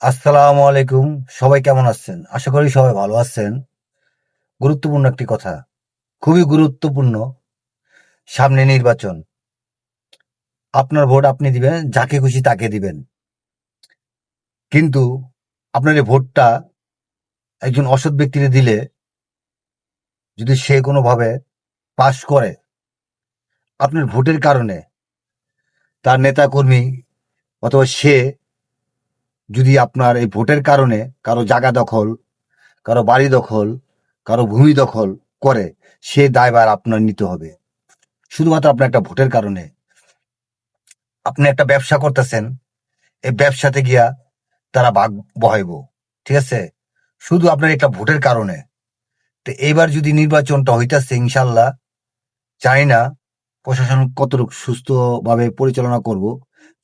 আসসালামু আলাইকুম। সবাই কেমন আছেন? আশা করি সবাই ভালো আছেন। গুরুত্বপূর্ণ একটি কথা, খুবই গুরুত্বপূর্ণ। সামনে নির্বাচন। আপনার ভোট আপনি দিবেন, যাকে খুশি তাকে দিবেন। কিন্তু আপনার এই ভোটটা একজন অসৎ ব্যক্তিকে দিলে যদি সে কোনোভাবে পাশ করে, আপনার ভোটের কারণে তার নেতাকর্মী অথবা সে যদি আপনার এই ভোটের কারণে কারো জায়গা দখল, কারো বাড়ি দখল, কারো ভূমি দখল করে, সে দায়ভার আপনার নিতে হবে। শুধুমাত্র আপনার একটা ভোটের কারণে। আপনি একটা ব্যবসা করতেছেন, এই ব্যবসাতে গিয়া তারা ভাগ বহাইব, ঠিক আছে? শুধু আপনার একটা ভোটের কারণে। তো এইবার যদি নির্বাচনটা হইতাছে ইনশাল্লাহ, জানি না প্রশাসন কতটুকু সুস্থভাবে পরিচালনা করব।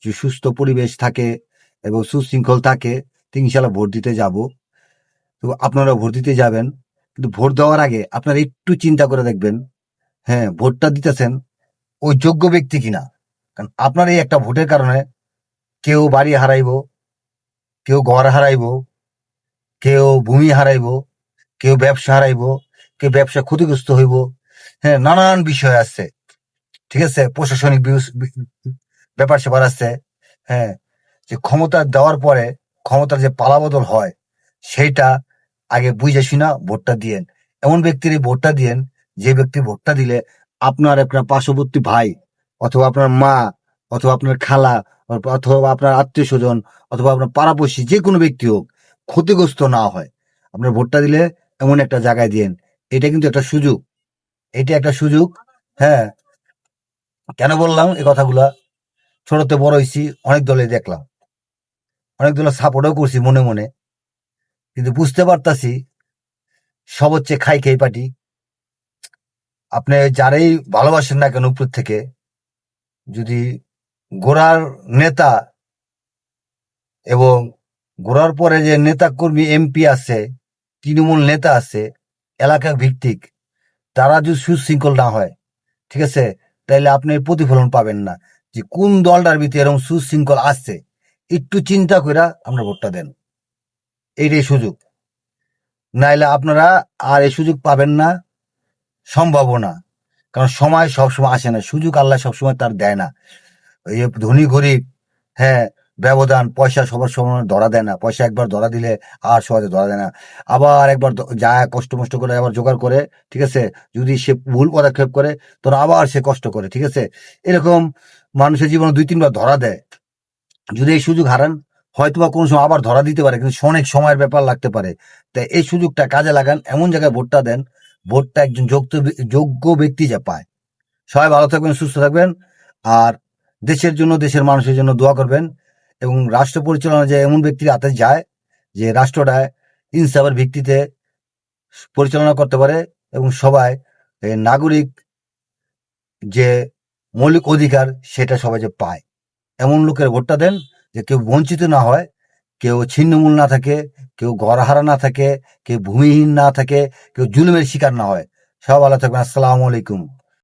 যে সুস্থ পরিবেশ থাকে এবং সুশৃঙ্খল থাকে, তো ইনশাল্লাহ ভোট দিতে যাব। তো আপনারা ভোট দিতে যাবেন, কিন্তু ভোট দেওয়ার আগে আপনারা একটু চিন্তা করে দেখবেন, হ্যাঁ ভোটটা দিতেছেন ওই যোগ্য ব্যক্তি কিনা। কারণ আপনার এই একটা ভোটের কারণে কেউ বাড়ি হারাইব, কেউ ঘর হারাইব, কেউ ভূমি হারাইব, কেউ ব্যবসা হারাইব, কেউ ব্যবসা ক্ষতিগ্রস্ত হইব। হ্যাঁ, নানান বিষয় আছে, ঠিক আছে? প্রশাসনিক ব্যাপার স্যাপার আছে। হ্যাঁ, যে ক্ষমতা দেওয়ার পরে ক্ষমতার যে পালাবদল হয়, সেইটা আগে বুঝে শুনা ভোটটা দিয়েন। এমন ব্যক্তির ভোটটা দিয়েন, যে ব্যক্তি ভোটটা দিলে আপনার একটা পার্শ্ববর্তী ভাই অথবা আপনার মা অথবা আপনার খালা অথবা আপনার আত্মীয় স্বজন অথবা আপনার পাড়াপড়শি যে কোনো ব্যক্তি হোক, ক্ষতিগ্রস্ত না হয়। আপনার ভোটটা দিলে এমন একটা জায়গায় দিয়েন। এটা কিন্তু একটা সুযোগ, এটা একটা সুযোগ। হ্যাঁ, কেন বললাম এই কথাগুলা? ছোটতে বড় হয়েছি, অনেক দলে দেখলাম, অনেক দলের সাপোর্টও করছি মনে মনে, কিন্তু বুঝতে পারতাছি সব হচ্ছে খাই খেই পার্টি। আপনি যারাই ভালোবাসেন না কেন উপর থেকে, যদি গোড়ার নেতা এবং গোড়ার পরে যে নেতা কর্মী এমপি আছে, তৃণমূল নেতা আছে, এলাকা ভিত্তিক, তারা যদি সুশৃঙ্খল না হয়, ঠিক আছে, তাইলে আপনি প্রতিফলন পাবেন না যে কোন দলটার ভিতরে এরকম সুশৃঙ্খল আসছে। একটু চিন্তা করে আপনার ভোটটা দেন, এইটাই সুযোগ। নাইলে আপনারা আর এই সুযোগ পাবেন না, সম্ভাবনা। কারণ সময় সবসময় আসে না, সুযোগ আল্লাহ সবসময় তার দেয় না। এই যে ধনী গরিব, হ্যাঁ, ব্যবধান, পয়সা সবার সময় ধরা দেয় না। পয়সা একবার ধরা দিলে আর সহজে ধরা দেয় না। আবার একবার যায় কষ্ট মষ্ট করে আবার জোগাড় করে, ঠিক আছে? যদি সে ভুল পদক্ষেপ করে, তখন আবার সে কষ্ট করে, ঠিক আছে? এরকম মানুষের জীবনে দুই তিনবার ধরা দেয়। যদি এই সুযোগ হারান, হয়তোবা কোনো সময় আবার ধরা দিতে পারে, কিন্তু অনেক সময়ের ব্যাপার লাগতে পারে। তাই এই সুযোগটা কাজে লাগান, এমন জায়গায় ভোটটা দেন, ভোটটা একজন যোগ্য ব্যক্তি যা পায়। সবাই ভালো থাকবেন, সুস্থ থাকবেন। আর দেশের জন্য, দেশের মানুষের জন্য দোয়া করবেন। এবং রাষ্ট্র পরিচালনা যে এমন ব্যক্তির হাতে যায়, যে রাষ্ট্রটা ইনসাফের ভিত্তিতে পরিচালনা করতে পারে এবং সবাই নাগরিক যে মৌলিক অধিকার সেটা সবাই যে পায়, এমন লোকের ভোটটা দেন, যে কেউ বঞ্চিত না হয়, কেউ ছিন্নমূল না থাকে, কেউ ঘরহারা না থাকে, কেউ ভূমিহীন না থাকে, কেউ জুলুমের শিকার না হয়। সব ভালো থাকবেন। আসসালামু আলাইকুম।